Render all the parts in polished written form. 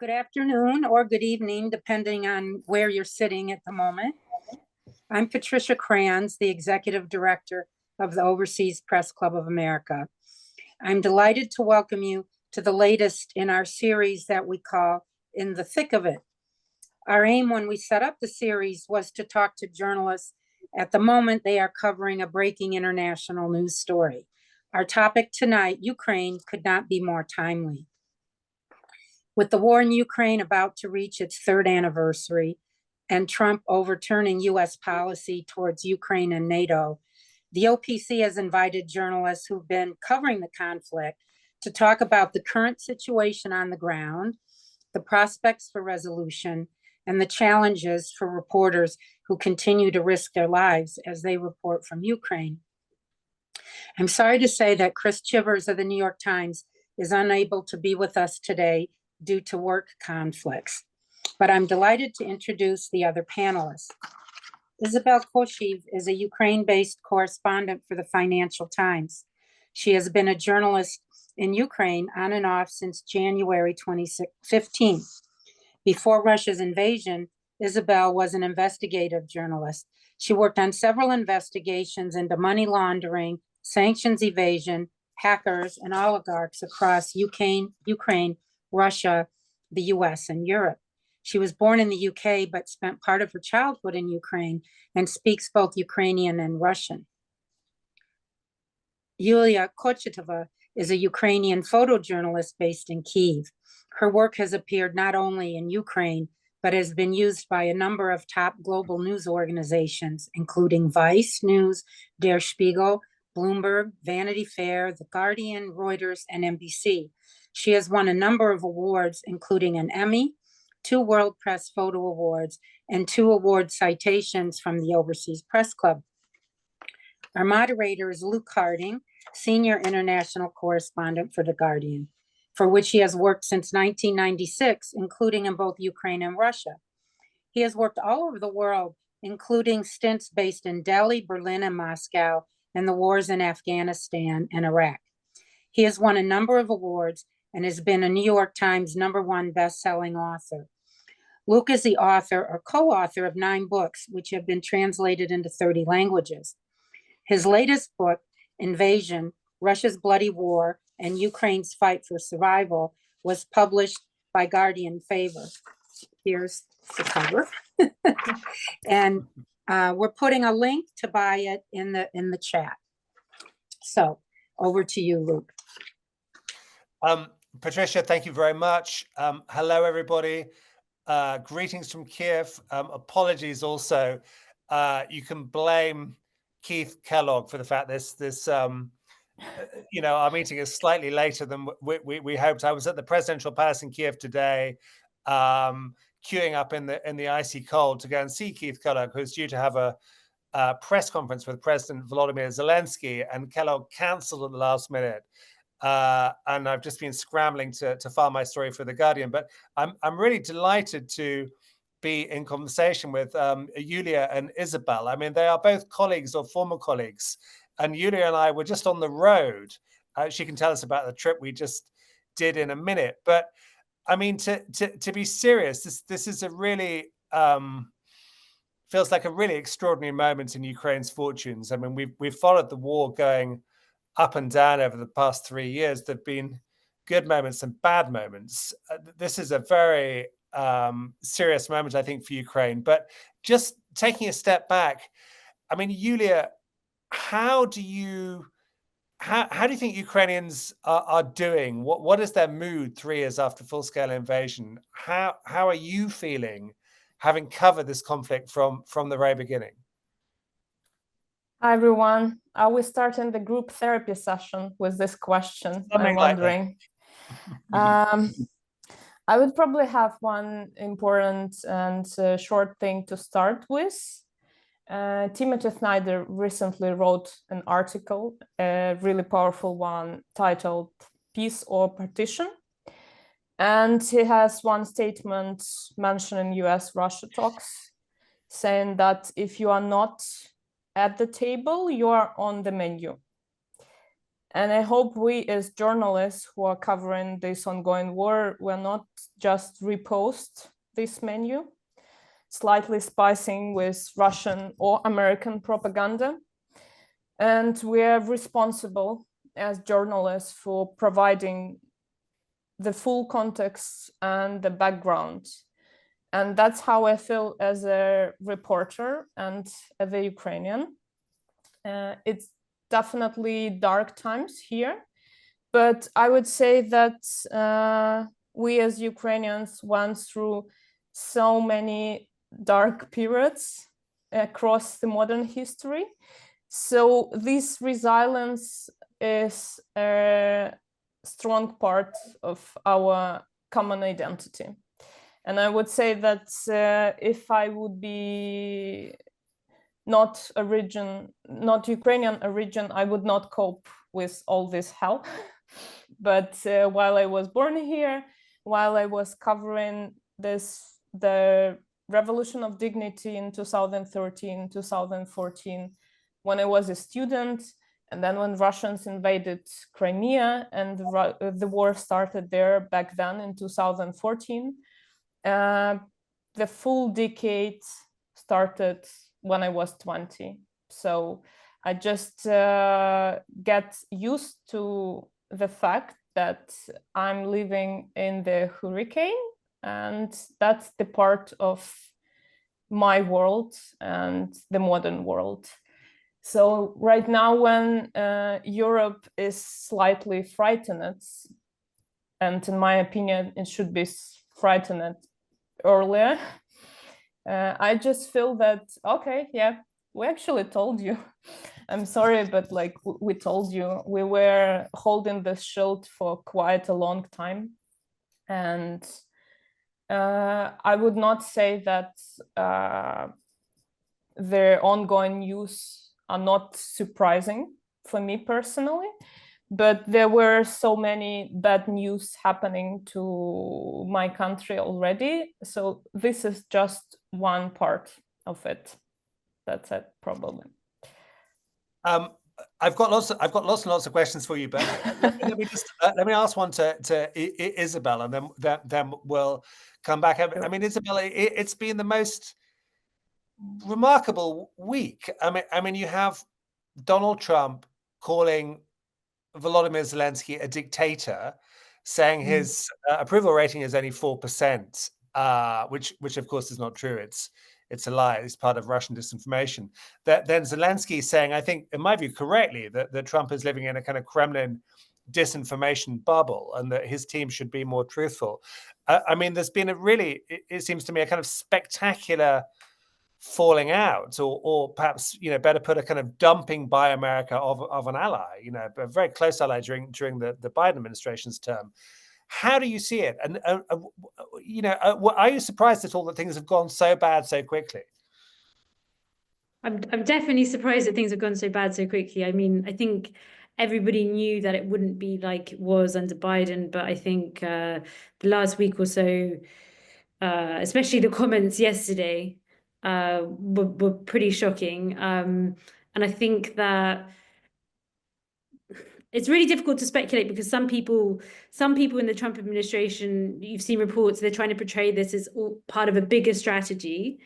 Good afternoon or good evening, depending on where you're sitting at the moment. I'm Patricia Kranz, the Executive Director of the Overseas Press Club of America. I'm delighted to welcome you to the latest in our series that we call In the Thick of It. Our aim when we set up the series was to talk to journalists at the moment they are covering a breaking international news story. Our topic tonight, Ukraine, could not be more timely. With the war in Ukraine about to reach its third anniversary and Trump overturning U.S. policy towards Ukraine and NATO, the OPC has invited journalists who've been covering the conflict to talk about the current situation on the ground, the prospects for resolution, and the challenges for reporters who continue to risk their lives as they report from Ukraine. I'm sorry to say that Chris Chivers of the New York Times is unable to be with us today due to work conflicts, but I'm delighted to introduce the other panelists. Isobel Koshiw is a Ukraine-based correspondent for the Financial Times. She has been a journalist in Ukraine on and off since January 2015. Before Russia's invasion, Isobel was an investigative journalist. She worked on several investigations into money laundering, sanctions evasion, hackers, and oligarchs across Ukraine, Russia, the US, and Europe. She was born in the UK, but spent part of her childhood in Ukraine and speaks both Ukrainian and Russian. Kochetova is a Ukrainian photojournalist based in Kyiv. Her work has appeared not only in Ukraine, but has been used by a number of top global news organizations, including Vice News, Der Spiegel, Bloomberg, Vanity Fair, The Guardian, Reuters, and NBC. She has won a number of awards, including an Emmy, 2 World Press Photo Awards, and 2 award citations from the Overseas Press Club. Our moderator is Luke Harding, Senior International Correspondent for The Guardian, for which he has worked since 1996, including in both Ukraine and Russia. He has worked all over the world, including stints based in Delhi, Berlin, and Moscow, and the wars in Afghanistan and Iraq. He has won a number of awards and has been a New York Times #1 best-selling author. Luke is the author or co-author of 9 books, which have been translated into 30 languages. His latest book, Evasion, Russia's Bloody War and Ukraine's Fight for Survival, was published by Guardian Favor. Here's the cover. And we're putting a link to buy it in the chat. So over to you, Luke. Patricia, thank you very much. Hello, everybody. Greetings from Kyiv. Apologies also. You can blame Keith Kellogg for the fact our meeting is slightly later than we hoped. I was at the presidential palace in Kyiv today, queuing up in the icy cold to go and see Keith Kellogg, who's due to have a press conference with President Volodymyr Zelensky, and Kellogg cancelled at the last minute. And I've just been scrambling to file my story for The Guardian. But I'm really delighted to be in conversation with Yulia and Isobel. I mean, they are both colleagues or former colleagues. And Yulia and I were just on the road. She can tell us about the trip we just did in a minute. But I mean, to be serious, this is a really feels like a really extraordinary moment in Ukraine's fortunes. I mean, we've followed the war going up and down over the past 3 years. There've been good moments and bad moments. This is a very serious moment, I think, for Ukraine. But just taking a step back, I mean, Yulia, how do you think Ukrainians are doing? What is their mood 3 years after full-scale invasion? How are you feeling, having covered this conflict from the very beginning? Hi, everyone. Are we starting the group therapy session with this question? Something I'm wondering. I would probably have one important and short thing to start with. Timothy Snyder recently wrote an article, a really powerful one, titled Peace or Partition. And he has one statement mentioning US-Russia talks, saying that if you are not at the table, you are on the menu. And I hope we as journalists who are covering this ongoing war will not just repost this menu, slightly spicing with Russian or American propaganda. And we are responsible as journalists for providing the full context and the background. And that's how I feel as a reporter and as a Ukrainian. It's definitely dark times here, but I would say that we as Ukrainians went through so many dark periods across the modern history. So this resilience is a strong part of our common identity. And I would say that if I would be not Ukrainian origin, I would not cope with all this hell. But while I was born here, while I was covering the Revolution of Dignity in 2013, 2014, when I was a student, and then when Russians invaded Crimea and the war started there back then in 2014, the full decade started when I was 20. So I just get used to the fact that I'm living in the hurricane, and that's the part of my world and the modern world. So right now when Europe is slightly frightened, and in my opinion, it should be frightened earlier, I just feel that, okay, yeah, we actually told you. I'm sorry, but like we told you, we were holding the shield for quite a long time. And I would not say that the ongoing news are not surprising for me personally, but there were so many bad news happening to my country already. So this is just one part of it. That's it, probably. I've got lots and lots of questions for you, but let me ask one to Isobel, and then we'll come back. I mean, Isobel, it's been the most remarkable week. I mean, you have Donald Trump calling Volodymyr Zelensky a dictator, saying his approval rating is only 4%, which of course is not true. It's a lie. It's part of Russian disinformation. Then Zelensky saying, I think, in my view, correctly, that Trump is living in a kind of Kremlin disinformation bubble and that his team should be more truthful. I mean, there's been it seems to me, a kind of spectacular falling out, or perhaps, better put, a kind of dumping by America of an ally, a very close ally during the Biden administration's term. How do you see it? And are you surprised at all that things have gone so bad so quickly? I'm definitely surprised that things have gone so bad so quickly. I mean, I think everybody knew that it wouldn't be like it was under Biden, but I think the last week or so, especially the comments yesterday, were pretty shocking. And I think that it's really difficult to speculate because some people in the Trump administration, you've seen reports, they're trying to portray this as all part of a bigger strategy.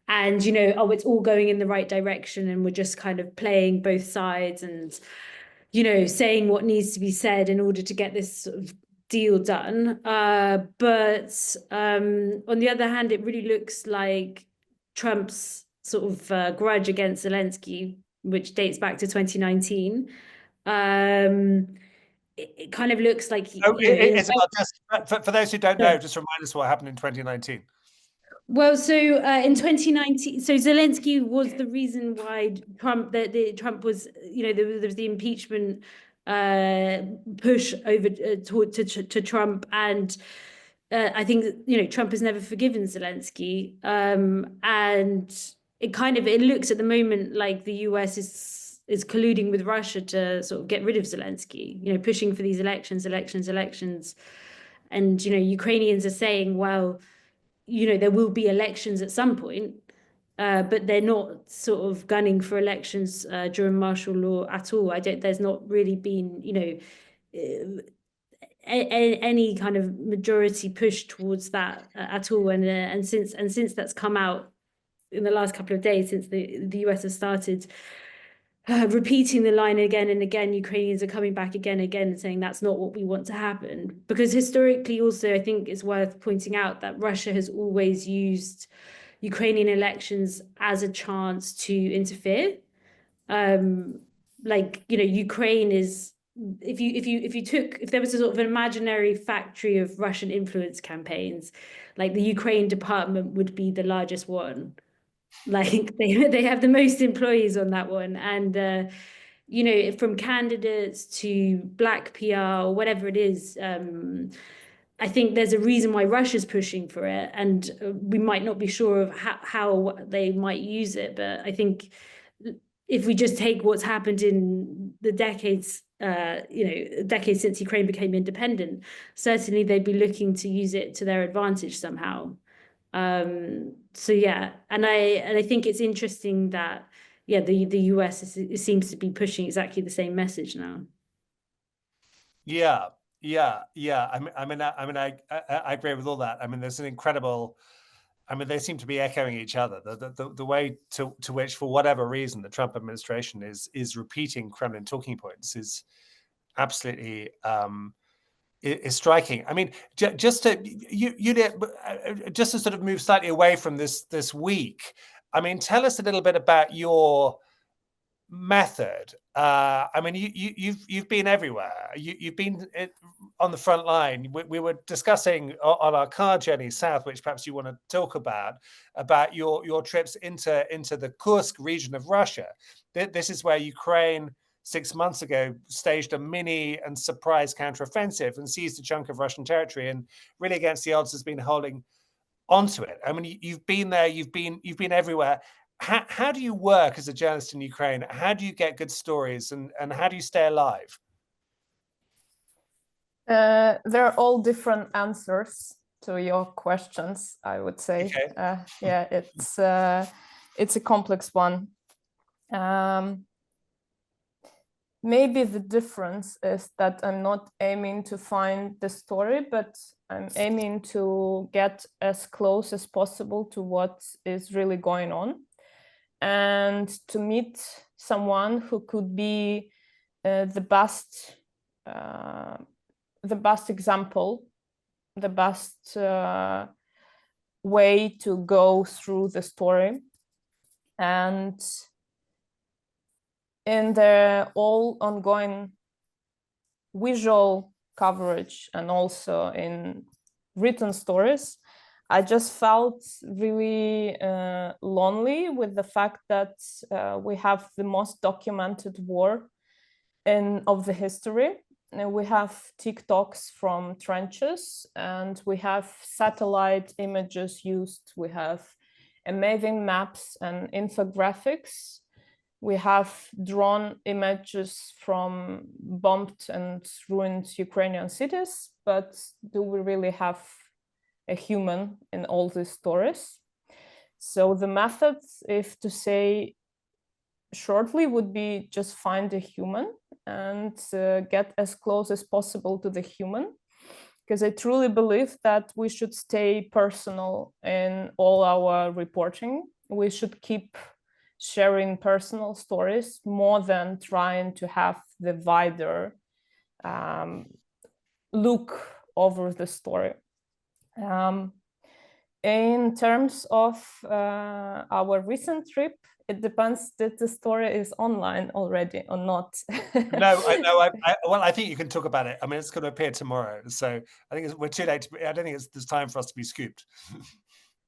And, it's all going in the right direction and we're just kind of playing both sides and, saying what needs to be said in order to get this sort of deal done. But on the other hand, it really looks like Trump's sort of grudge against Zelensky, which dates back to 2019. It kind of looks like for those who don't know, just remind us what happened in 2019. Well, so in 2019, so Zelensky was the reason why Trump was, there was the impeachment push over to Trump, and I think Trump has never forgiven Zelensky, and it looks at the moment like the US is colluding with Russia to sort of get rid of Zelensky, pushing for these elections, and Ukrainians are saying, well, there will be elections at some point, but they're not sort of gunning for elections during martial law at all. There's not really been, any kind of majority push towards that at all. And since that's come out in the last couple of days, since the US has started repeating the line again and again, Ukrainians are coming back again and again and saying that's not what we want to happen. Because historically also, I think it's worth pointing out that Russia has always used Ukrainian elections as a chance to interfere. Ukraine is, if there was a sort of an imaginary factory of Russian influence campaigns, like the Ukraine department would be the largest one. Like they have the most employees on that one, and from candidates to black PR or whatever it is, I think there's a reason why Russia's pushing for it, and we might not be sure of how they might use it. But I think if we just take what's happened in the decades since Ukraine became independent, certainly they'd be looking to use it to their advantage somehow. So yeah, and I think it's interesting that the US seems to be pushing exactly the same message now. Yeah. I agree with all that. I mean, there's an incredible. I mean, they seem to be echoing each other. The way to which, for whatever reason, the Trump administration is repeating Kremlin talking points is absolutely is striking. I mean, just to sort of move slightly away from this week. I mean, tell us a little bit about your method. I mean, you've been everywhere. You've been on the front line. We were discussing on our car journey south, which perhaps you want to talk about your trips into the Kursk region of Russia. This is where Ukraine 6 months ago staged a mini and surprise counteroffensive and seized a chunk of Russian territory, and really against the odds has been holding onto it. I mean, you've been there. You've been everywhere. How do you work as a journalist in Ukraine? How do you get good stories, and how do you stay alive? There are all different answers to your questions, I would say. Okay. It's a complex one. Maybe the difference is that I'm not aiming to find the story, but I'm aiming to get as close as possible to what is really going on, and to meet someone who could be the best example, the best way to go through the story. And in the all ongoing visual coverage and also in written stories, I just felt really lonely with the fact that we have the most documented war of the history. And we have TikToks from trenches, and we have satellite images used. We have amazing maps and infographics. We have drone images from bombed and ruined Ukrainian cities, but do we really have a human in all these stories? So the method, if to say shortly, would be just find a human and get as close as possible to the human, because I truly believe that we should stay personal in all our reporting. We should keep sharing personal stories more than trying to have the wider look over the story. In terms of our recent trip, it depends that the story is online already or not. No, I know. Well, I think you can talk about it. I mean, it's going to appear tomorrow, so I think we're too late. I don't think there's time for us to be scooped.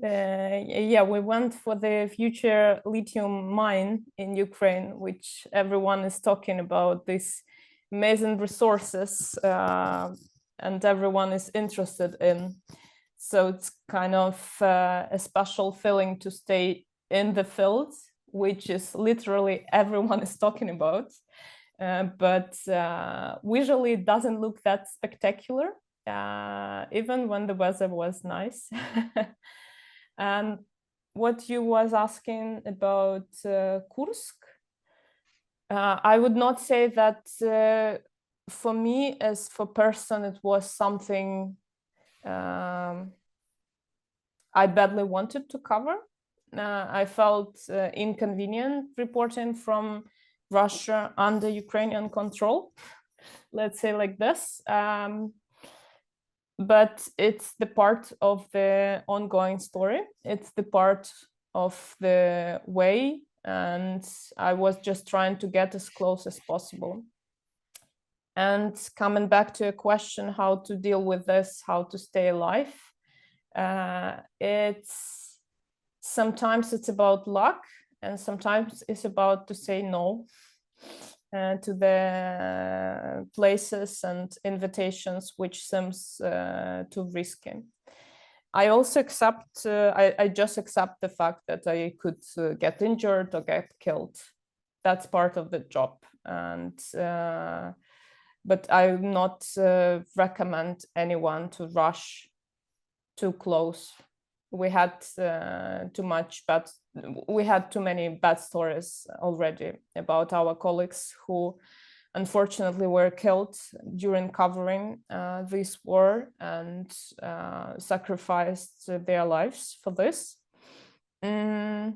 Yeah, we went for the future lithium mine in Ukraine, which everyone is talking about, these amazing resources, and everyone is interested in. So it's kind of a special feeling to stay in the field, which is literally everyone is talking about. But visually it doesn't look that spectacular, even when the weather was nice. And what you was asking about Kursk, I would not say that for me as for person it was something I badly wanted to cover. I felt inconvenient reporting from Russia under Ukrainian control, let's say like this. But it's the part of the ongoing story. It's the part of the way, and I was just trying to get as close as possible. And coming back to a question, how to deal with this, how to stay alive, sometimes it's about luck, and sometimes it's about to say no to the places and invitations which seems too risky. I also accept, I just accept the fact that I could get injured or get killed. That's part of the job. And but I would not recommend anyone to rush too close. We had too many bad stories already about our colleagues who unfortunately were killed during covering this war and sacrificed their lives for this. I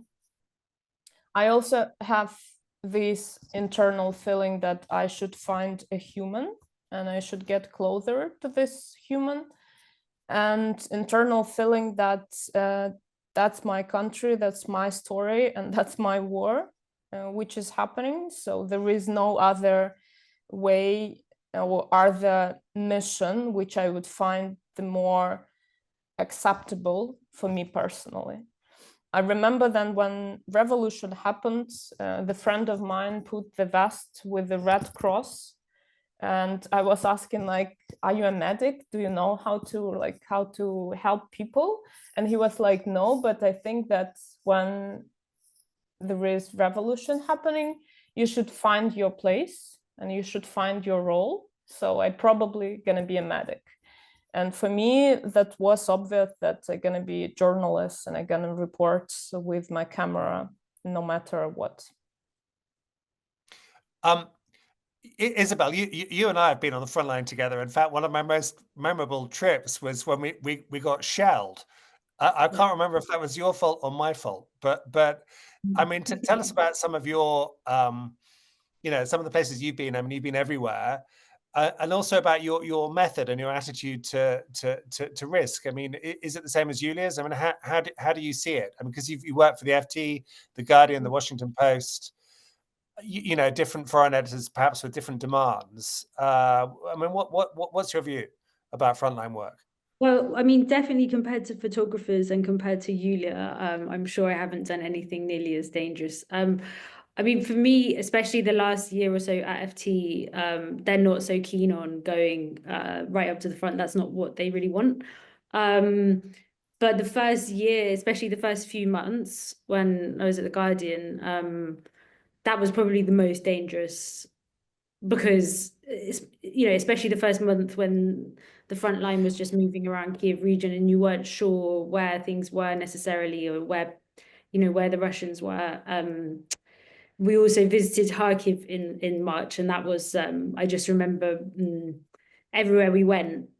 also have this internal feeling that I should find a human and I should get closer to this human, and internal feeling that that's my country, that's my story, and that's my war, which is happening. So there is no other way or other mission which I would find the more acceptable for me personally. I remember then when revolution happened, the friend of mine put the vest with the Red Cross, and I was asking, like, are you a medic? Do you know how to help people? And he was like, no, but I think that when there is revolution happening, you should find your place and you should find your role. So I'm probably gonna be a medic. And for me, that was obvious that I'm gonna be a journalist and I'm gonna report with my camera, no matter what. Isobel, you and I have been on the front line together. In fact, one of my most memorable trips was when we got shelled. I can't remember if that was your fault or my fault, but I mean, tell us about some of your, you know, some of the places you've been. I mean, you've been everywhere, and also about your method and your attitude to risk. I mean, is it the same as Julia's? I mean, how do you see it? I mean, because you work for the FT, the Guardian, the Washington Post. You know, different foreign editors, perhaps with different demands. I mean, what's your view about frontline work? Well, I mean, definitely compared to photographers and compared to Yulia, I'm sure I haven't done anything nearly as dangerous. I mean, for me, especially the last year or so at FT, they're not so keen on going right up to the front. That's not what they really want. But the first year, especially the first few months when I was at the Guardian, that was probably the most dangerous, because you know, especially the first month when the front line was just moving around Kyiv region and you weren't sure where things were necessarily, or where, you know, where the Russians were. We also visited Kharkiv in March, and that was I just remember everywhere we went,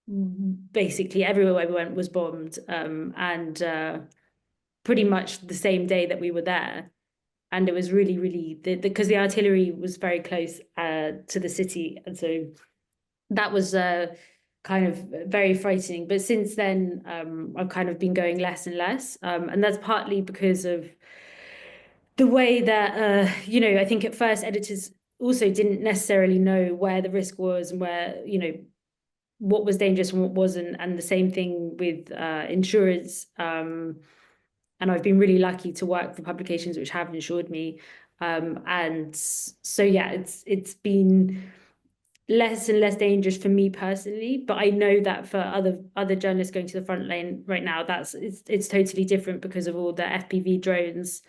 basically everywhere we went was bombed, and pretty much the same day that we were there. And it was really, really, because the artillery was very close to the city. And so that was kind of very frightening. But since then, I've kind of been going less and less. And that's partly because of the way that, you know, I think at first editors also didn't necessarily know where the risk was and where, you know, what was dangerous and what wasn't. And the same thing with insurance. And I've been really lucky to work for publications which have insured me. And so, yeah, it's been less and less dangerous for me personally. But I know that for other journalists going to the front line right now, it's totally different because of all the FPV drones,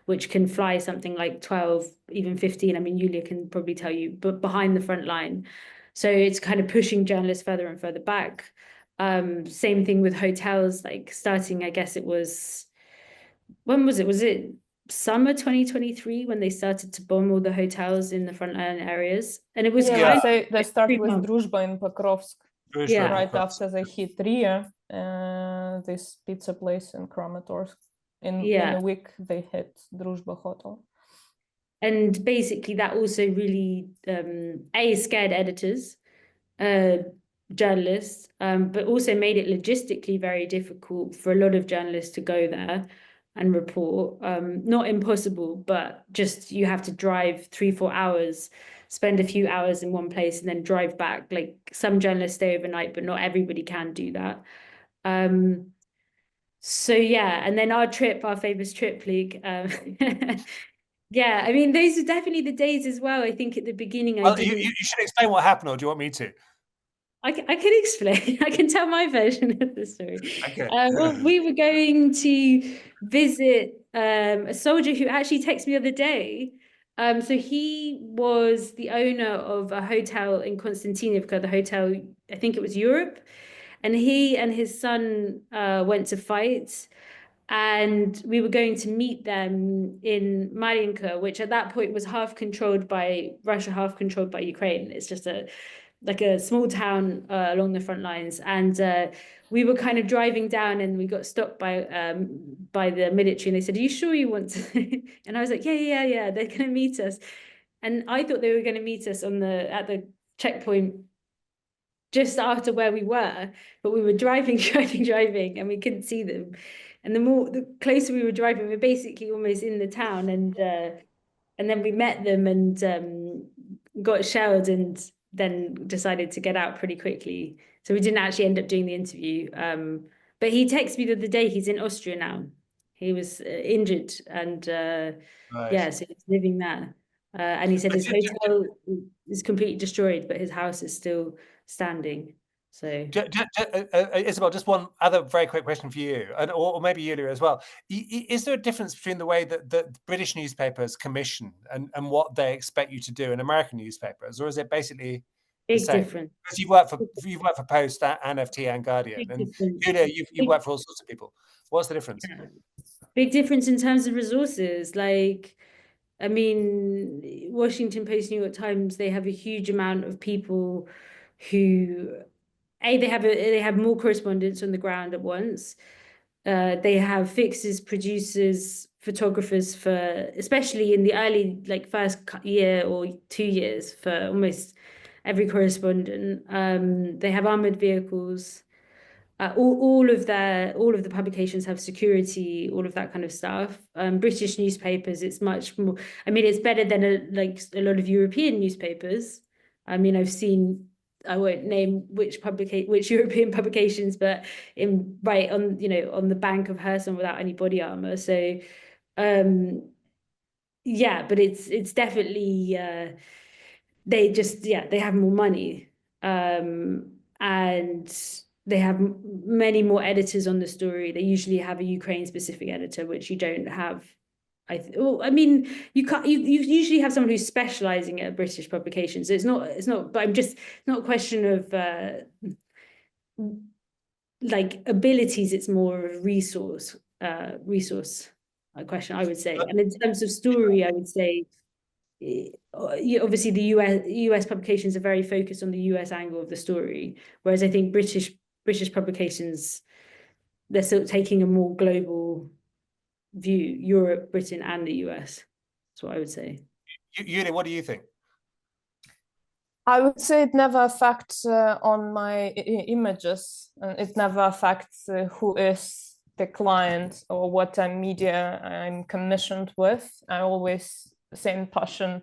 which can fly something like 12, even 15. I mean, Yulia can probably tell you, but behind the front line. So it's kind of pushing journalists further and further back. Same thing with hotels, like starting, I guess it was, when was it? Was it summer 2023 when they started to bomb all the hotels in the frontline areas? And it was Yeah, kind they start 3 with months. Druzhba in Pokrovsk, Yeah. right after they hit Ria, this pizza place in Kramatorsk. In a week, they hit Druzhba Hotel. And basically that also really, scared editors, journalists, but also made it logistically very difficult for a lot of journalists to go there and report. Not impossible, but just you have to drive 3-4 hours, spend a few hours in one place and then drive back. Like some journalists stay overnight, but not everybody can do that. So yeah, and then our famous trip, Luke. Yeah, I mean, those are definitely the days as well. I think at the beginning, you should explain what happened, or do you want me to? I can explain. I can tell my version of the story. Okay. Well, we were going to visit a soldier who actually texted me the other day. So he was the owner of a hotel in Konstantinivka, the hotel, I think it was Europe. And he and his son went to fight. And we were going to meet them in Mariinka, which at that point was half controlled by Russia, half controlled by Ukraine. It's just like a small town along the front lines. And we were kind of driving down and we got stopped by the military and they said, "Are you sure you want to?" And I was like, yeah, they're going to meet us. And I thought they were going to meet us at the checkpoint just after where we were, but we were driving, and we couldn't see them. And the closer we were driving, we were basically almost in the town, and then we met them and got shelled, and then decided to get out pretty quickly. So we didn't actually end up doing the interview. But he texted me the other day. He's in Austria now. He was injured, and yeah, so he's living there. And he said his hotel is completely destroyed, but his house is still standing. So Isobel, just one other very quick question for you, or maybe Yulia as well. Is there a difference between the way that British newspapers commission and what they expect you to do in American newspapers, or is it basically the same? difference? Because you've worked for Post, and FT, and Guardian, and Yulia, you've worked for all sorts of people. What's the difference? Yeah. Big difference in terms of resources. Like, I mean, Washington Post, New York Times, they have a huge amount of people who, they have more correspondents on the ground at once. They have fixers, producers, photographers for, especially in the early, like first year or 2 years, for almost every correspondent. They have armored vehicles. All of the publications have security, all of that kind of stuff. British newspapers, it's much more. I mean, it's better than a lot of European newspapers. I mean, I won't name which European publications, but on the bank of Kherson without any body armor. So, yeah, but it's definitely they have more money, and they have many more editors on the story. They usually have a Ukraine-specific editor, which you don't have. I mean, you can't. You usually have someone who's specializing at British publications. So it's not. But it's not a question of like abilities. It's more of a resource question, I would say. And in terms of story, I would say, obviously the US publications are very focused on the US angle of the story, whereas I think British publications, they're still taking a more global view, Europe, Britain, and the US. That's what I would say. Yulia, what do you think? I would say it never affects on my images, and it never affects who is the client or what media I'm commissioned with. I always same passion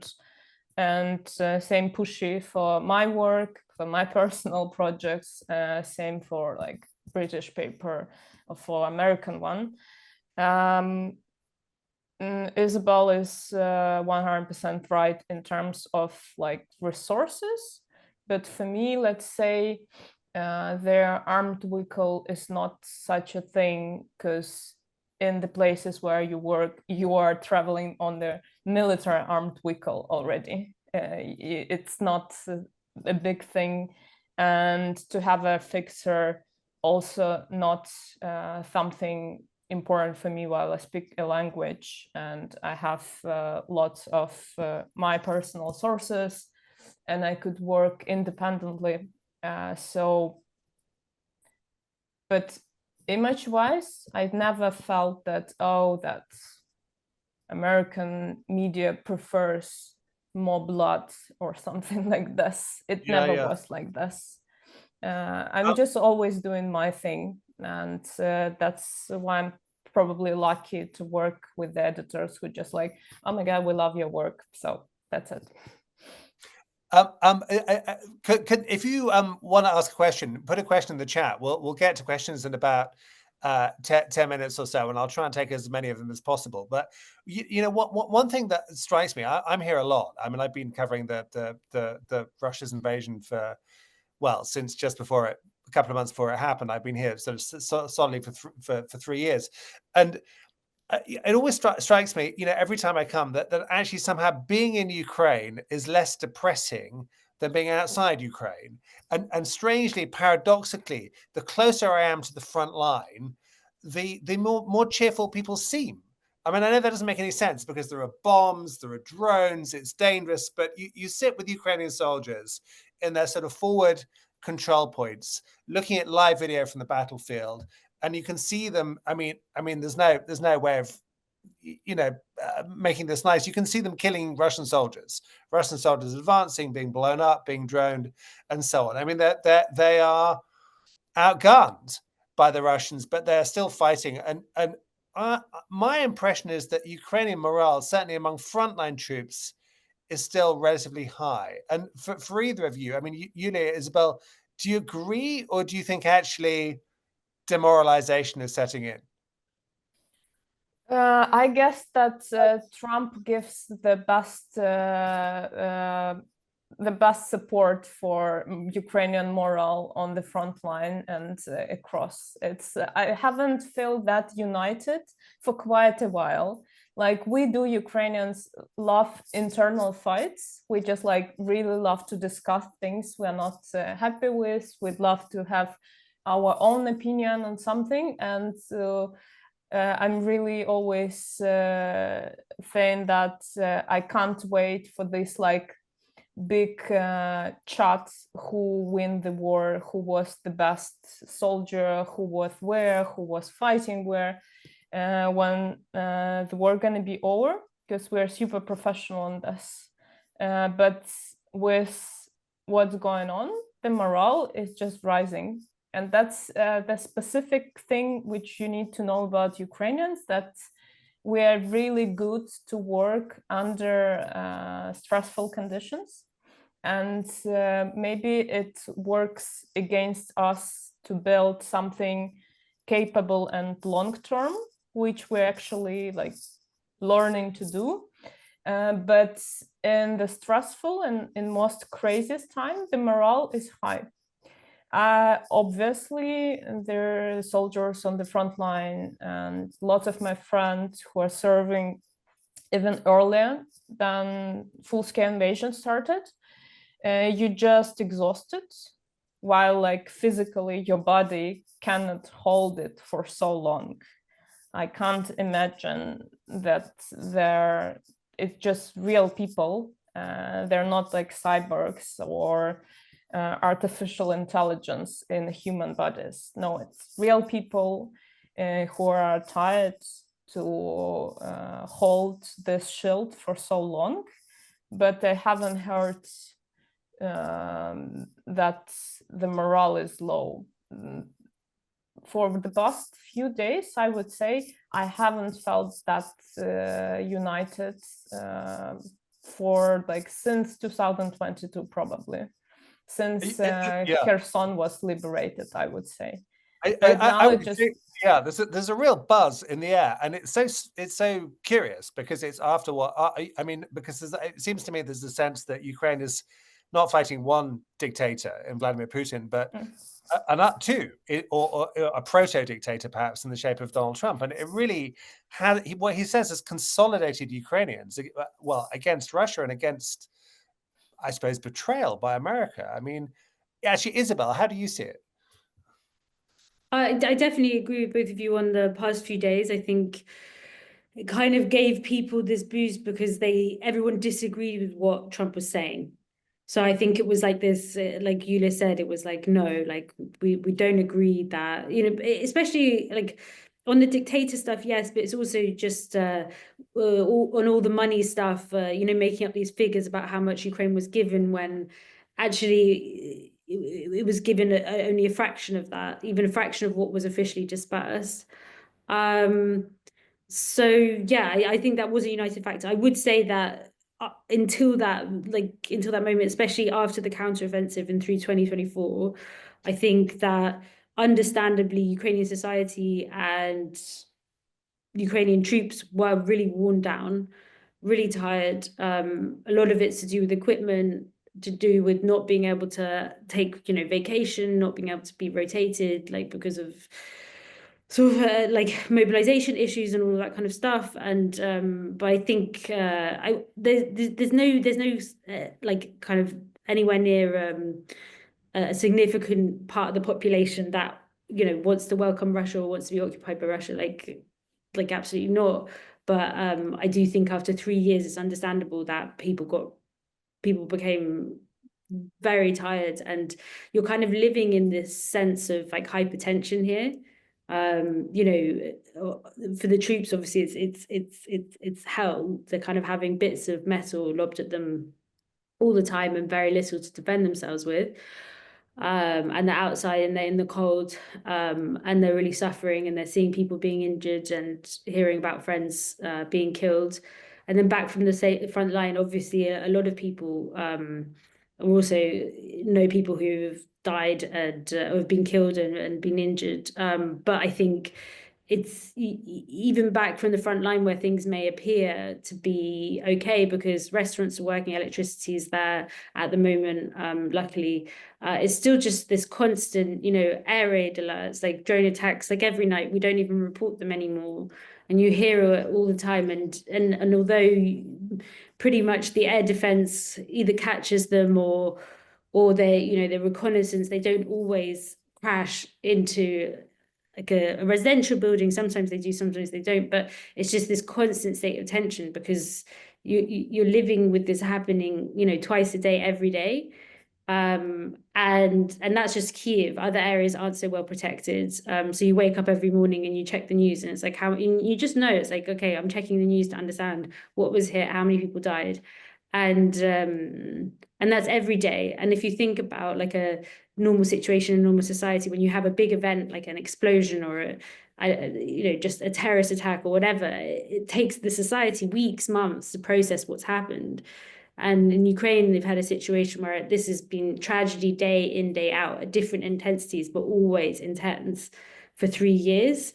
and same pushy for my work, for my personal projects, same for like British paper or for American one. Isobel is 100% right in terms of like resources, but for me, let's say their armed vehicle is not such a thing, because in the places where you work, you are traveling on the military armed vehicle already. It's not a big thing, and to have a fixer also not something important for me while I speak a language, and I have lots of my personal sources, and I could work independently. But image-wise, I've never felt that, oh, that American media prefers more blood or something like this. It never was like this. I'm just always doing my thing, and that's why I'm probably lucky to work with the editors who just like, oh my God, we love your work. So that's it. If you want to ask a question, put a question in the chat. We'll get to questions in about 10 minutes or so, and I'll try and take as many of them as possible. But you know, one thing that strikes me, I'm here a lot. I mean, I've been covering the Russia's invasion for, well, since just before it, a couple of months before it happened. I've been here sort of solidly for 3 years, and it always strikes me, you know, every time I come, that actually somehow being in Ukraine is less depressing than being outside Ukraine. And strangely, paradoxically, the closer I am to the front line, the more cheerful people seem. I mean, I know that doesn't make any sense because there are bombs, there are drones, it's dangerous, but you sit with Ukrainian soldiers in their sort of forward control points, looking at live video from the battlefield, and you can see them. I mean, there's no way of, you know, making this nice. You can see them killing Russian soldiers advancing, being blown up, being droned, and so on. I mean, they are outgunned by the Russians, but they're still fighting. And my impression is that Ukrainian morale, certainly among frontline troops, is still relatively high. And for either of you, I mean, Yulia, Isobel, do you agree, or do you think actually demoralization is setting in? I guess that Trump gives the best support for Ukrainian morale on the front line and across. I haven't felt that united for quite a while. Like, we do, Ukrainians love internal fights. We just like really love to discuss things we're not happy with. We'd love to have our own opinion on something, and I'm really always saying that I can't wait for this like big chat, who win the war, who was the best soldier, who was where, who was fighting where, when the war gonna be over, because we're super professional on this. But with what's going on, the morale is just rising. And that's the specific thing which you need to know about Ukrainians, that we are really good to work under stressful conditions. And maybe it works against us to build something capable and long-term, which we're actually like learning to do. But in the stressful and in most craziest time, the morale is high. Obviously, there are soldiers on the front line, and lots of my friends who are serving even earlier than full-scale invasion started. You're just exhausted, while like physically your body cannot hold it for so long. I can't imagine that it's just real people. They're not like cyborgs or artificial intelligence in human bodies. No, it's real people who are tired to hold this shield for so long, but they haven't heard that the morale is low. For the past few days, I would say I haven't felt that united for like since 2022, probably. Since Kherson was liberated, I would say. There's a real buzz in the air, and it's so curious, because it's after what I mean, because it seems to me there's a sense that Ukraine is not fighting one dictator in Vladimir Putin, but two, or a proto-dictator perhaps in the shape of Donald Trump. And it really has, what he says has consolidated Ukrainians, well, against Russia and against, I suppose, betrayal by America. I mean, actually, Isobel, how do you see it? I definitely agree with both of you on the past few days. I think it kind of gave people this boost because everyone disagreed with what Trump was saying. So I think it was like this, like Yulia said, it was like, no, like we don't agree that, especially like on the dictator stuff, yes, but it's also just on all the money stuff, making up these figures about how much Ukraine was given when actually it was given only a fraction of that, even a fraction of what was officially dispersed. So yeah, I think that was a united factor. I would say that until that moment, especially after the counteroffensive and through 2024, I think that understandably Ukrainian society and Ukrainian troops were really worn down, really tired. A lot of it's to do with equipment, to do with not being able to take, vacation, not being able to be rotated, like because of sort of like mobilization issues and all that kind of stuff. And but I think there's no like kind of anywhere near a significant part of the population that wants to welcome Russia or wants to be occupied by Russia. Like absolutely not. But I do think after 3 years, it's understandable that people became very tired, and you're kind of living in this sense of like hypertension here. For the troops, obviously it's hell. They're kind of having bits of metal lobbed at them all the time and very little to defend themselves with. And they're outside and they're in the cold, and they're really suffering, and they're seeing people being injured and hearing about friends being killed. And then back from the front line, obviously a lot of people also know people who've died and have been killed and been injured. But I think it's even back from the front line where things may appear to be okay because restaurants are working, electricity is there at the moment, luckily. It's still just this constant, air raid alerts, like drone attacks, like every night. We don't even report them anymore, and you hear it all the time. And although pretty much the air defense either catches them or their reconnaissance, they don't always crash into like a residential building. Sometimes they do, sometimes they don't. But it's just this constant state of tension because you're living with this happening, twice a day, every day. And that's just Kyiv. Other areas aren't so well protected. So you wake up every morning and you check the news, and it's like you just know, it's like, okay, I'm checking the news to understand what was hit, how many people died. And that's every day. And if you think about like a normal situation in normal society, when you have a big event like an explosion or just a terrorist attack or whatever, it takes the society weeks, months to process what's happened. And in Ukraine, they've had a situation where this has been tragedy day in, day out at different intensities, but always intense for 3 years.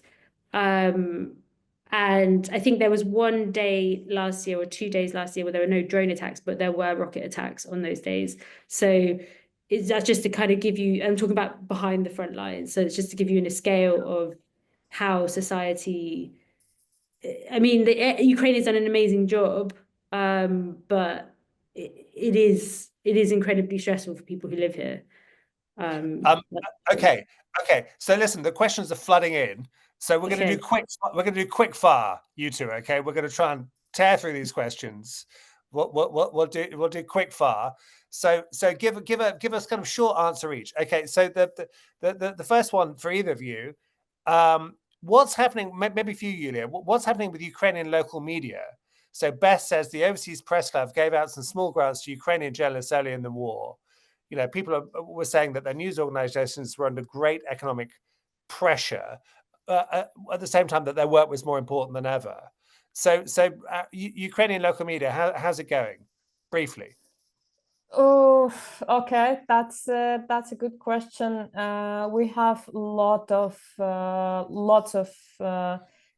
And I think there was 1 day last year or 2 days last year where there were no drone attacks, but there were rocket attacks on those days. So that's just to kind of give you, I'm talking about behind the front lines. So it's just to give you a scale of how society, I mean, Ukraine has done an amazing job, but it is incredibly stressful for people who live here. Okay. So listen, the questions are flooding in. So we're going to do quick fire, you two. Okay, we're going to try and tear through these questions. We'll do quick fire. So give us kind of short answer each. Okay. So the first one for either of you, what's happening? Maybe for you, Yulia. What's happening with Ukrainian local media? So Beth says the Overseas Press Club gave out some small grants to Ukrainian journalists early in the war. People were saying that their news organizations were under great economic pressure at the same time that their work was more important than ever. So Ukrainian local media, how's it going? Briefly. Oh, okay, that's a good question. We have lots of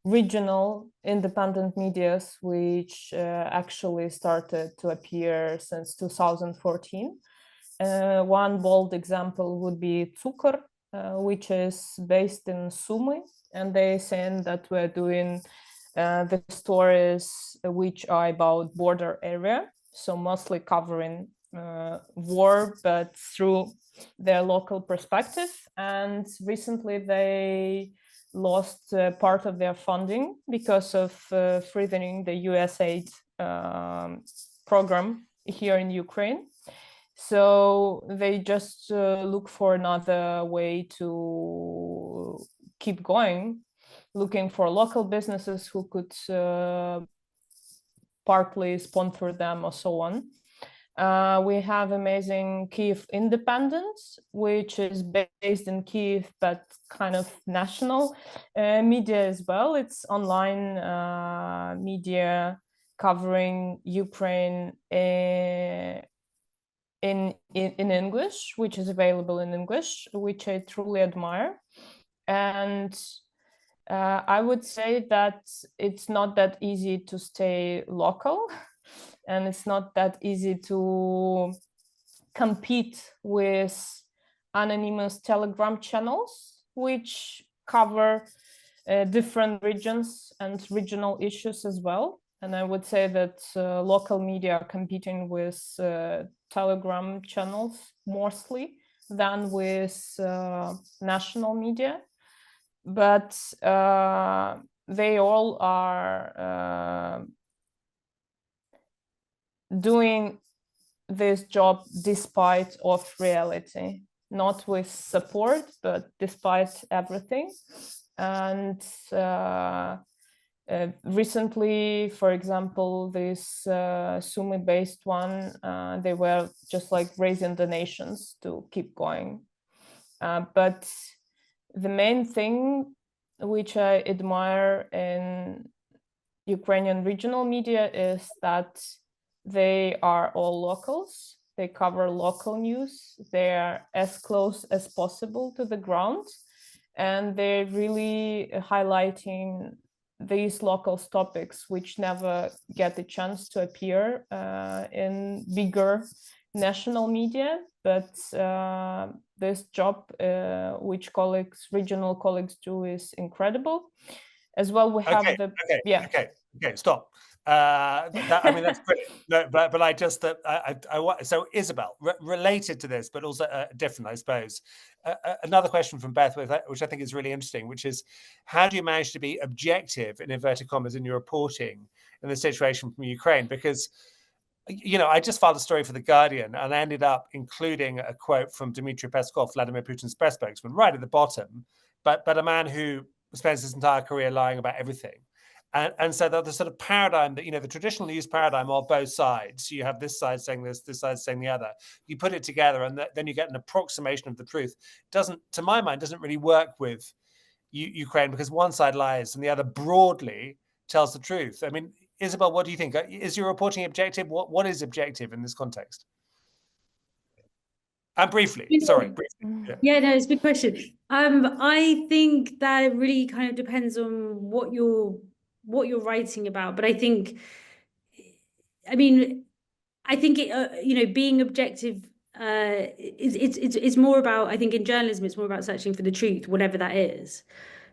regional independent medias which actually started to appear since 2014. One bold example would be Cukor, which is based in Sumy, and they saying that we're doing the stories which are about border area, so mostly covering war, but through their local perspective. And recently they lost part of their funding because of threatening the US aid program here in Ukraine. So they just look for another way to keep going, looking for local businesses who could partly sponsor them or so on. We have amazing Kyiv Independent, which is based in Kyiv, but kind of national media as well. It's online media covering Ukraine in English, which is available in English, which I truly admire. And I would say that it's not that easy to stay local, and it's not that easy to compete with anonymous Telegram channels, which cover different regions and regional issues as well. And I would say that local media are competing with Telegram channels mostly than with national media. But they all are doing this job despite of reality, not with support, but despite everything. And recently, for example, this Sumy-based one, they were just like raising donations to keep going. But the main thing which I admire in Ukrainian regional media is that they are all locals. They cover local news. They are as close as possible to the ground. And they're really highlighting these local topics, which never get the chance to appear in bigger national media. But this job, which regional colleagues do, is incredible. As well, we have Okay, stop. I mean, that's brilliant. No, but I just so Isobel, related to this, but also different, I suppose. Another question from Beth, which I think is really interesting, which is, how do you manage to be objective, in inverted commas, in your reporting in the situation from Ukraine? Because, you know, I just filed a story for The Guardian, and I ended up including a quote from Dmitry Peskov, Vladimir Putin's press spokesman, right at the bottom, but a man who spends his entire career lying about everything. And so the sort of paradigm that, you know, the traditional news paradigm of both sides, you have this side saying this side saying the other, you put it together and then you get an approximation of the truth. Doesn't, to my mind, doesn't really work with Ukraine, because one side lies and the other broadly tells the truth. I mean, Isobel, what do you think? Is your reporting objective? What is objective in this context? And briefly. Yeah, no, it's a big question. I think that it really kind of depends on what you're writing about. But I think, I mean, I think it, you know, being objective, it's more about, I think in journalism, it's more about searching for the truth, whatever that is.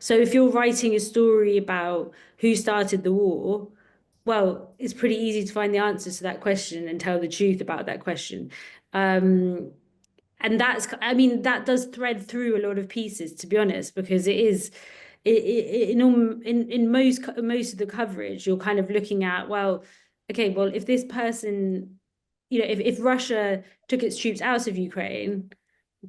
So if you're writing a story about who started the war, well, it's pretty easy to find the answers to that question and tell the truth about that question. And that's, I mean, that does thread through a lot of pieces, to be honest, because it is, in most of the coverage, you're kind of looking at, well, okay, well, if this person, you know, if Russia took its troops out of Ukraine,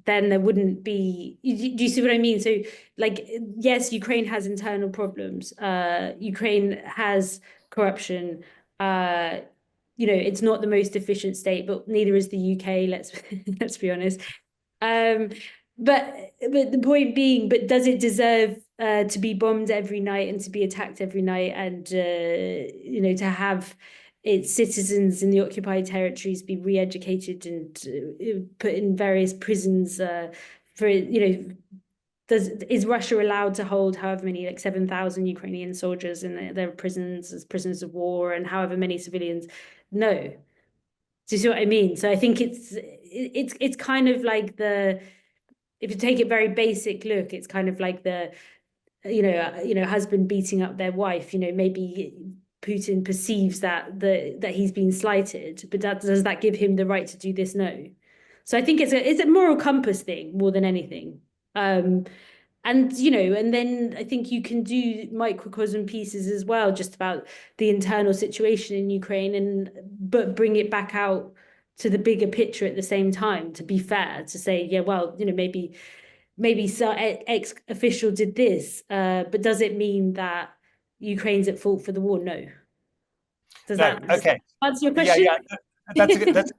then there wouldn't be, do you see what I mean? So, like, yes, Ukraine has internal problems. Ukraine has corruption. You know, it's not the most efficient state, but neither is the UK. Let's be honest. But the point being, but does it deserve to be bombed every night and to be attacked every night, and you know, to have its citizens in the occupied territories be re-educated and put in various prisons for, you know, is Russia allowed to hold however many, like 7,000 Ukrainian soldiers in their prisons as prisoners of war, and however many civilians? No. Do you see what I mean? So I think it's kind of like if you take it very basic look, it's kind of like the, you know, husband beating up their wife, you know, maybe Putin perceives that he's been slighted, but does that give him the right to do this? No. So I think it's a moral compass thing more than anything. And, you know, and then I think you can do microcosm pieces as well, just about the internal situation in Ukraine, but bring it back out to the bigger picture at the same time, to be fair, to say, yeah, well, you know, maybe so X official did this, but does it mean that Ukraine's at fault for the war? No. Does that answer your question? Yeah. That's a good answer.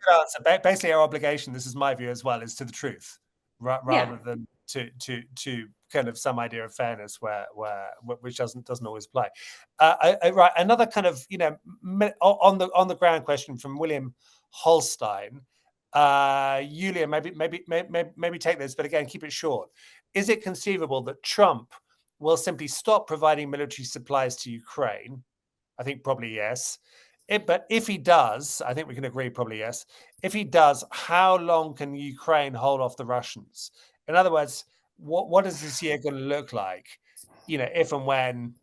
Basically, our obligation, this is my view as well, is to the truth, rather than to kind of some idea of fairness which doesn't always apply. Right, another kind of, you know, on the ground question from William Holstein. Yulia, maybe take this, but again, keep it short. Is it conceivable that Trump will simply stop providing military supplies to Ukraine? I think probably yes. But if he does, I think we can agree probably yes. If he does, how long can Ukraine hold off the Russians? In other words, what is this year going to look like? You know, if and when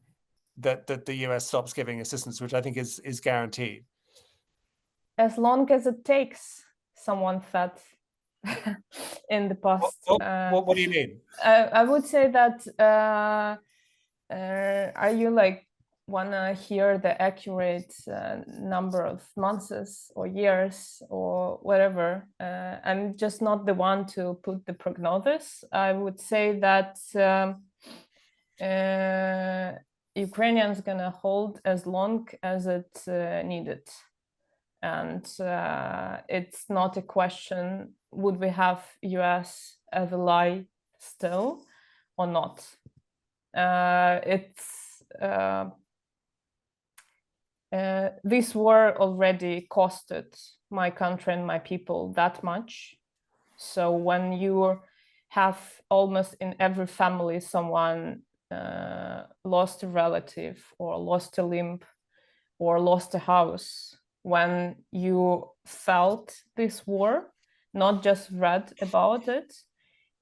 the US stops giving assistance, which I think is guaranteed. As long as it takes, someone said in the past. What do you mean? I would say that are you like wanna hear the accurate number of months or years or whatever? I'm just not the one to put the prognosis. I would say that Ukrainians gonna hold as long as it's needed. And it's not a question, would we have US as a ally still or not? This war already costed my country and my people that much. So when you have almost in every family someone lost a relative or lost a limb or lost a house, when you felt this war, not just read about it,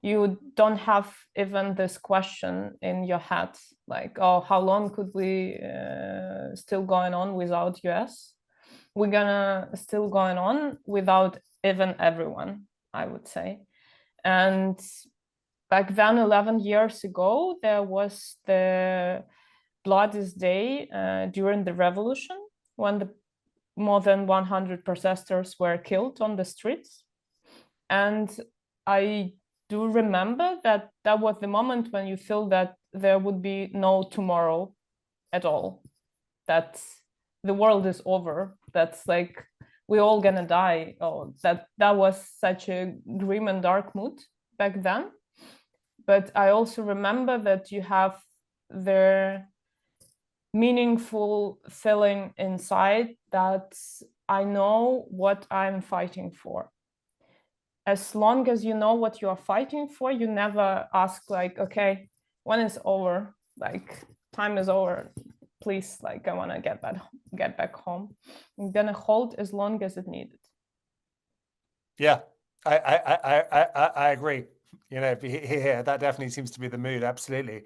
you don't have even this question in your head, like, oh, how long could we still going on without US? We're gonna still going on without even everyone, I would say. And back then, 11 years ago, there was the bloodiest day during the revolution when more than 100 protesters were killed on the streets. And I do remember that was the moment when you feel that there would be no tomorrow at all, that the world is over, that's like we're all gonna die. Oh, that was such a grim and dark mood back then. But I also remember that you have the meaningful feeling inside that I know what I'm fighting for. As long as you know what you are fighting for, you never ask like, okay, when is over? Like, time is over. Please, like, I want to get back home. I'm gonna hold as long as it needed. Yeah, I agree. You know, here that definitely seems to be the mood. Absolutely.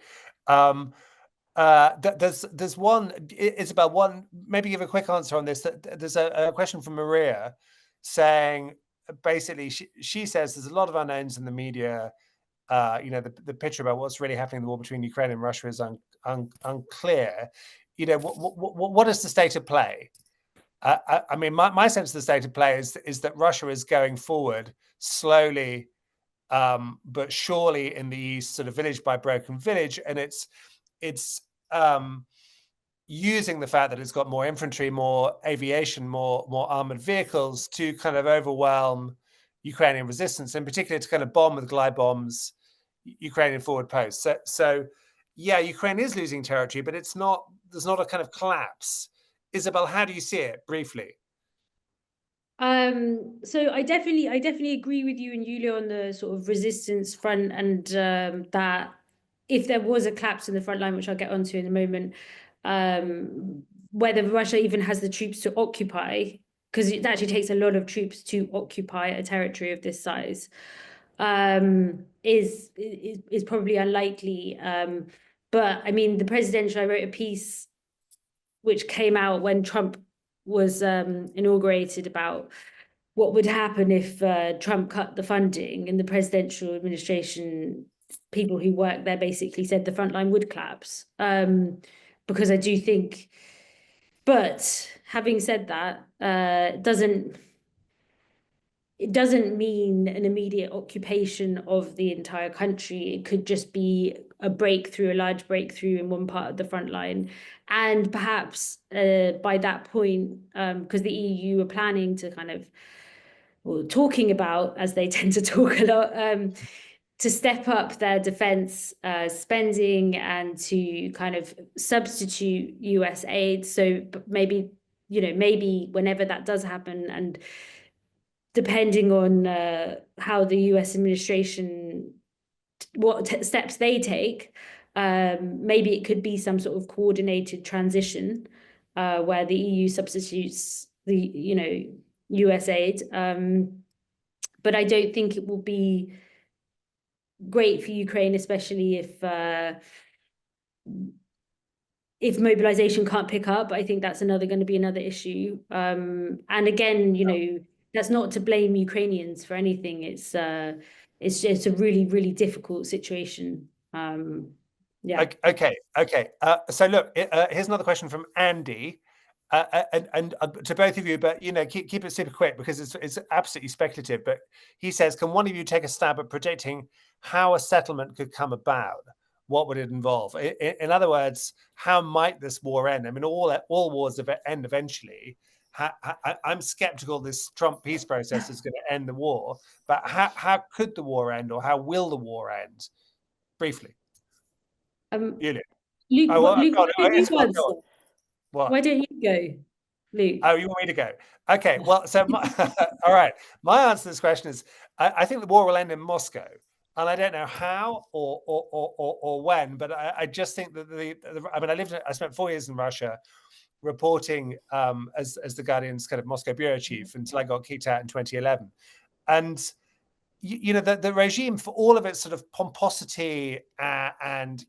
There's one, Isobel, one, maybe give a quick answer on this. There's a question from Maria saying, basically, she says there's a lot of unknowns in the media. You know, the picture about what's really happening in the war between Ukraine and Russia is unclear. You know, what is the state of play? I mean, my sense of the state of play is that Russia is going forward slowly, but surely in the east, sort of village by broken village, and it's using the fact that it's got more infantry, more aviation, more armored vehicles to kind of overwhelm Ukrainian resistance, in particular to kind of bomb with glide bombs Ukrainian forward posts. So yeah, Ukraine is losing territory, but there's not a kind of collapse. Isobel, how do you see it briefly? So I definitely agree with you and Yulia on the sort of resistance front, and that if there was a collapse in the front line, which I'll get onto in a moment, whether Russia even has the troops to occupy, because it actually takes a lot of troops to occupy a territory of this size, is probably unlikely. But I mean, I wrote a piece which came out when Trump was inaugurated about what would happen if Trump cut the funding, and the presidential administration, people who work there basically said the front line would collapse. Because I do think, but having said that, it doesn't mean an immediate occupation of the entire country. It could just be a breakthrough, a large breakthrough in one part of the front line. And perhaps by that point, because the EU are planning to kind of, or talking about, as they tend to talk a lot, to step up their defense spending and to kind of substitute US aid. So maybe, maybe whenever that does happen, and depending on how the US administration, what steps they take, maybe it could be some sort of coordinated transition where the EU substitutes the, US aid. But I don't think it will be great for Ukraine, especially if mobilization can't pick up. I think that's going to be another issue. And again, that's not to blame Ukrainians for anything. It's just a really, really difficult situation. Yeah. Okay. So look, here's another question from Andy, and to both of you, but keep it super quick because it's absolutely speculative. But he says, can one of you take a stab at predicting how a settlement could come about? What would it involve? In other words, how might this war end? I mean, all wars end eventually. I'm skeptical this Trump peace process is going to end the war, but how could the war end, or how will the war end? Briefly. Luke, Why don't you go, Luke? Oh, you want me to go? Okay, well, so all right. My answer to this question is, I think the war will end in Moscow, and I don't know how or when, but I just think that I mean, I spent 4 years in Russia, reporting as the Guardian's kind of Moscow bureau chief until I got kicked out in 2011, and the regime, for all of its sort of pomposity and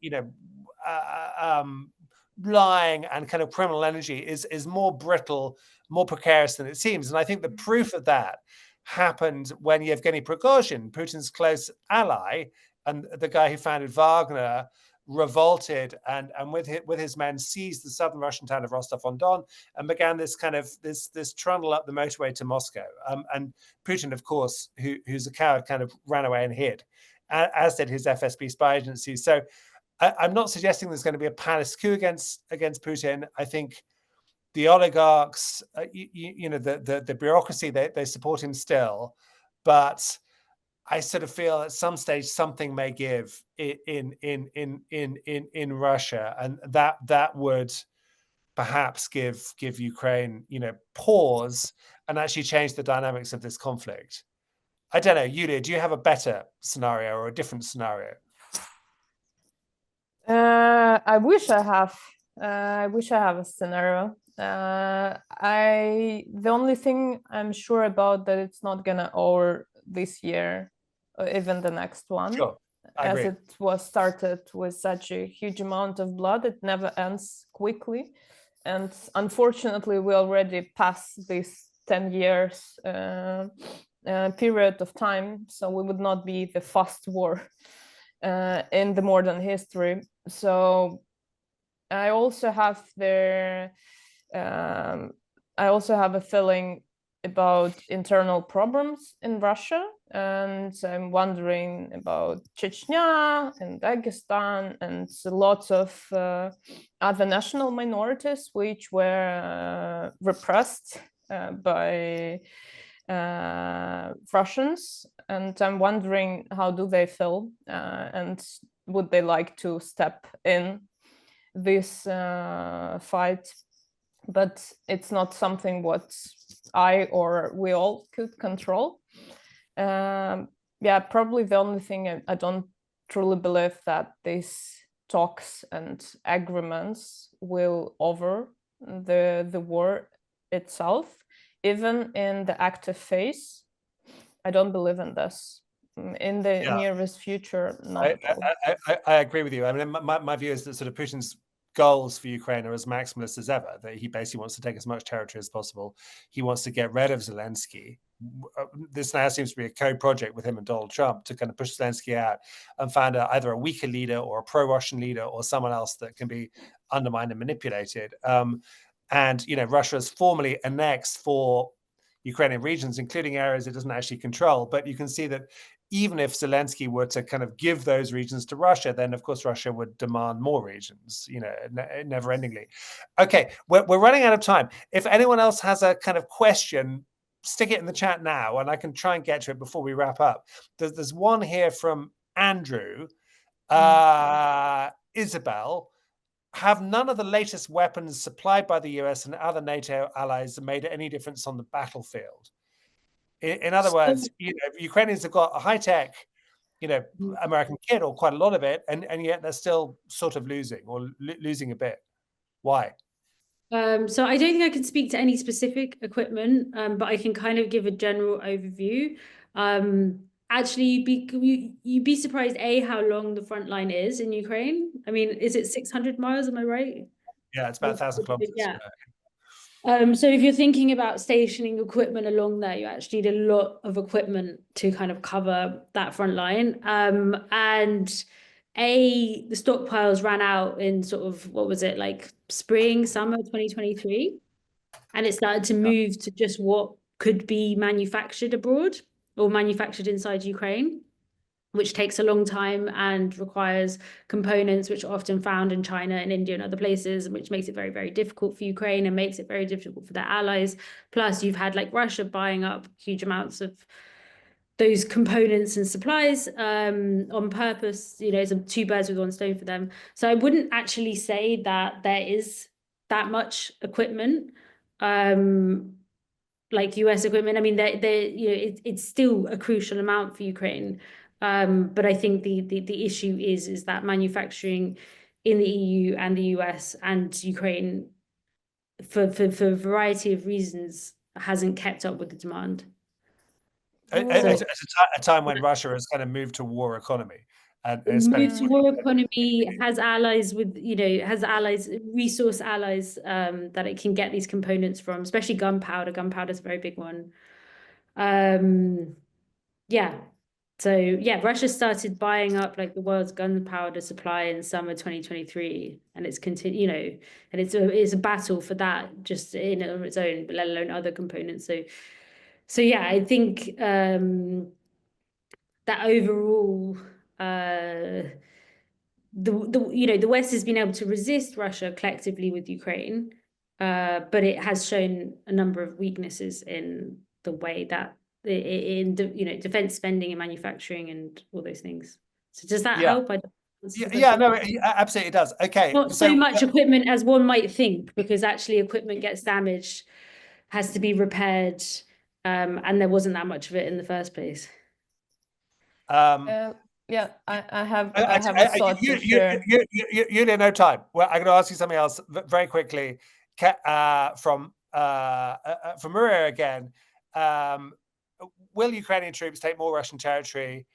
lying and kind of criminal energy, is more brittle, more precarious than it seems. And I think the proof of that happened when Yevgeny Prigozhin, Putin's close ally and the guy who founded Wagner, revolted and with his men seized the southern Russian town of Rostov-on-Don and began this kind of this trundle up the motorway to Moscow. And Putin, of course, who's a coward, kind of ran away and hid, as did his FSB spy agency. So I'm not suggesting there's going to be a palace coup against Putin. I think the oligarchs, the bureaucracy, they support him still, but I sort of feel at some stage something may give in Russia, and that would perhaps give Ukraine pause and actually change the dynamics of this conflict. I don't know, Yulia, do you have a better scenario or a different scenario? I wish I have a scenario. The only thing I'm sure about that it's not gonna over this year, or even the next one. Sure, as it was started with such a huge amount of blood. It never ends quickly, and unfortunately, we already passed this 10 years period of time, so we would not be the first war in the modern history. So I also have a feeling about internal problems in Russia, and I'm wondering about Chechnya and Dagestan and lots of other national minorities which were repressed by Russians, and I'm wondering how do they feel and would they like to step in this fight. But it's not something what I or we all could control. Probably the only thing I don't truly believe that these talks and agreements will over the war itself, even in the active phase. I don't believe in this. In the nearest future, not at all. I agree with you. I mean, my view is that sort of Putin's goals for Ukraine are as maximalist as ever, that he basically wants to take as much territory as possible. He wants to get rid of Zelensky. This now seems to be a co-project with him and Donald Trump to kind of push Zelensky out and find either a weaker leader or a pro-Russian leader or someone else that can be undermined and manipulated. And, Russia has formally annexed 4 Ukrainian regions, including areas it doesn't actually control. But you can see that even if Zelensky were to kind of give those regions to Russia, then of course Russia would demand more regions, never-endingly. Okay, we're running out of time. If anyone else has a kind of question, stick it in the chat now, and I can try and get to it before we wrap up. There's one here from Andrew. Isobel, have none of the latest weapons supplied by the US and other NATO allies made any difference on the battlefield? In other words, Ukrainians have got a high-tech, American kit, or quite a lot of it, and yet they're still sort of losing, or losing a bit. Why? So I don't think I can speak to any specific equipment, but I can kind of give a general overview. Actually, you'd be surprised, how long the front line is in Ukraine. I mean, is it 600 miles? Am I right? Yeah, it's about 1,000 kilometers. Yeah. So if you're thinking about stationing equipment along there, you actually need a lot of equipment to kind of cover that front line. And the stockpiles ran out in sort of, what was it, like spring, summer 2023. And it started to move to just what could be manufactured abroad or manufactured inside Ukraine, which takes a long time and requires components which are often found in China and India and other places, which makes it very, very difficult for Ukraine and makes it very difficult for their allies. Plus, you've had like Russia buying up huge amounts of those components and supplies on purpose. It's 2 birds with 1 stone for them. So I wouldn't actually say that there is that much equipment. Like US equipment. I mean, it's still a crucial amount for Ukraine. But I think the issue is that manufacturing in the EU and the US and Ukraine, for a variety of reasons, hasn't kept up with the demand. At a time when Russia has kind of moved to war economy. And moved to war economy, has allies with, resource allies that it can get these components from, especially gunpowder. Gunpowder is a very big one. So Russia started buying up like the world's gunpowder supply in summer 2023, and it's and it's a battle for that just in on its own, but let alone other components. So I think that overall, the West has been able to resist Russia collectively with Ukraine, but it has shown a number of weaknesses in the way that defense spending and manufacturing and all those things. So does that help? No, it absolutely does. Okay, not so much equipment as one might think, because actually equipment gets damaged, has to be repaired, and there wasn't that much of it in the first place. I have a thought to share. You need no time. Well, I'm going to ask you something else very quickly from Maria again. Will Ukrainian troops take more Russian territory?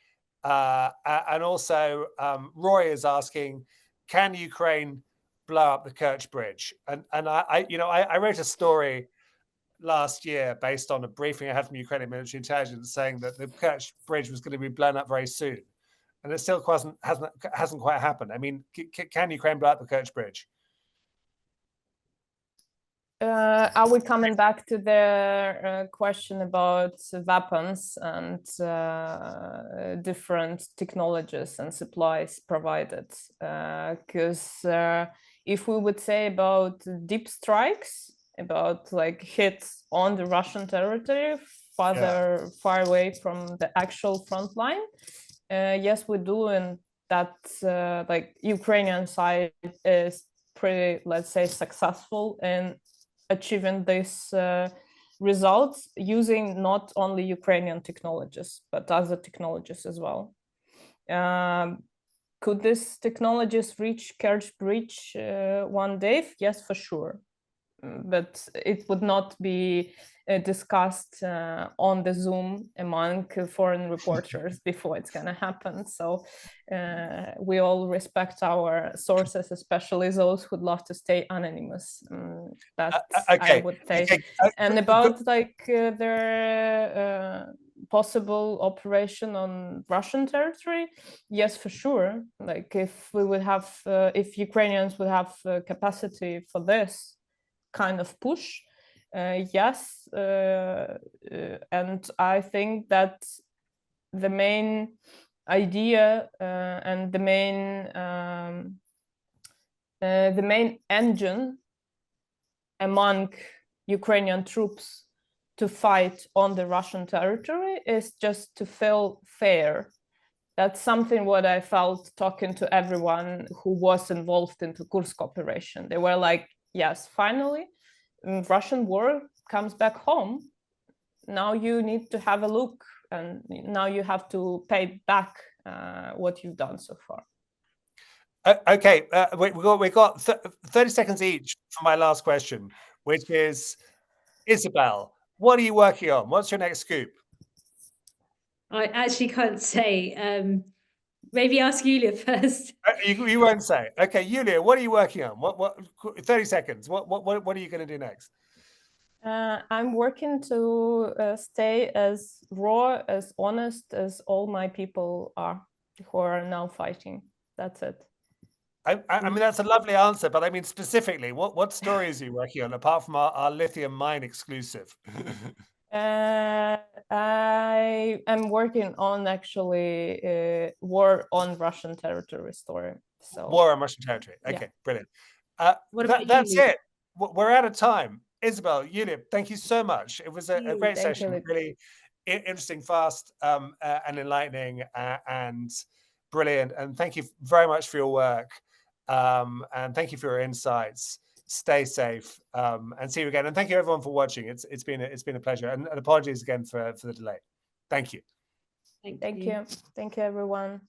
And also, Roy is asking, can Ukraine blow up the Kerch Bridge? And I wrote a story last year based on a briefing I had from Ukrainian military intelligence saying that the Kerch Bridge was going to be blown up very soon, and it still hasn't quite happened. I mean, can Ukraine blow up the Kerch Bridge? Are we coming back to the question about weapons and different technologies and supplies provided? Because if we would say about deep strikes, about like hits on the Russian territory, far away from the actual front line, yes, we do, and that like Ukrainian side is pretty, let's say, successful in achieving these results using not only Ukrainian technologies but other technologies as well. Could these technologies reach Kerch Bridge one day? Yes, for sure. but it would not be discussed on the Zoom among foreign reporters before it's going to happen. So we all respect our sources, especially those who'd love to stay anonymous. That I would say. And about like their possible operation on Russian territory, yes, for sure. Like if we would have, if Ukrainians would have capacity for this kind of push, yes, and I think that the main idea and the main engine among Ukrainian troops to fight on the Russian territory is just to feel fair. That's something what I felt talking to everyone who was involved in the Kursk operation. They were like, yes, finally, Russian war comes back home. Now you need to have a look, and now you have to pay back what you've done so far. Okay, we got 30 seconds each for my last question, which is, Isobel, what are you working on? What's your next scoop? I actually can't say. Maybe ask Yulia first. You won't say. Okay, Yulia, what are you working on? What 30 seconds. What are you going to do next? I'm working to stay as raw, as honest as all my people are who are now fighting. That's it. I mean, that's a lovely answer, but I mean, specifically, what stories are you working on apart from our lithium mine exclusive? I am working on actually war on Russian territory story. So war on Russian territory. Okay, yeah. Brilliant. That's it. We're out of time. Isobel, Yulia, thank you so much. It was a great session, really interesting, fast, and enlightening, and brilliant. And thank you very much for your work. And thank you for your insights. Stay safe, and see you again. And thank you everyone for watching. It's been a pleasure. And apologies again for the delay. Thank you. Thank you everyone.